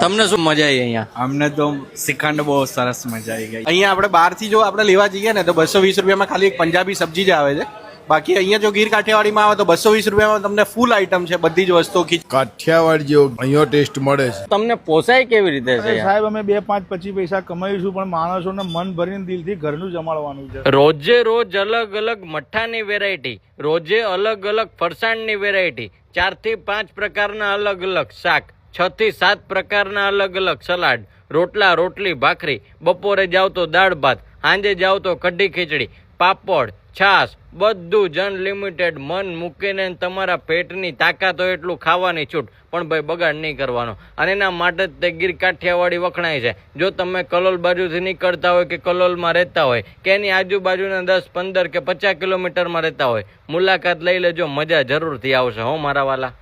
તમને શું મજા આવી અહીંયા? અમને તો શ્રીખંડ બહુ સરસ મજા આવી ગઈ. અહીંયા આપણે બહારથી જો આપણે લેવા જઈએ ને તો 220 રૂપિયામાં ખાલી એક પંજાબી સબ્જી જ આવે છે. બાકી અહીંયા જો ગીર કાઠિયાવાડીમાં આવે તો 220 રૂપિયામાં તમને ફૂલ આઈટમ છે, બધી જ વસ્તુઓ. કાઠિયાવાડ જેવો અહીંયા ટેસ્ટ મળે છે. તમને પોસાય કેવી રીતે છે? સાહેબ અમે 2, 5, 25 પૈસા કમાઈશું, પણ માણસોને મન ભરીને દિલથી ઘરનું જમાડવાનું છે. રોજે રોજ અલગ અલગ મઠ્ઠાની વેરાયટી, રોજે અલગ અલગ ફરસાણની વેરાયટી, 4 થી 5 પ્રકારના અલગ અલગ શાક, 6 થી 7 પ્રકારના અલગ અલગ સલાડ, રોટલા રોટલી ભાખરી, બપોરે જાવ તો દાળ ભાત, સાંજે જાવ તો કઢી ખીચડી, પાપડ, છાશ, બધું જ અનલિમિટેડ. મન મૂકીને તમારા પેટની તાકાત હોય એટલું ખાવાની છૂટ, પણ ભાઈ બગાડ નહીં કરવાનો. અને એના માટે જ તે ગીર કાઠિયાવાડી વખણાય છે. જો તમે કલોલ બાજુથી નીકળતા હોય કે કલોલમાં રહેતા હોય કે એની આજુબાજુના 10, 15 કે 50 કિલોમીટરમાં રહેતા હોય, મુલાકાત લઈ લેજો, મજા જરૂરથી આવશે હો મારા વાલા.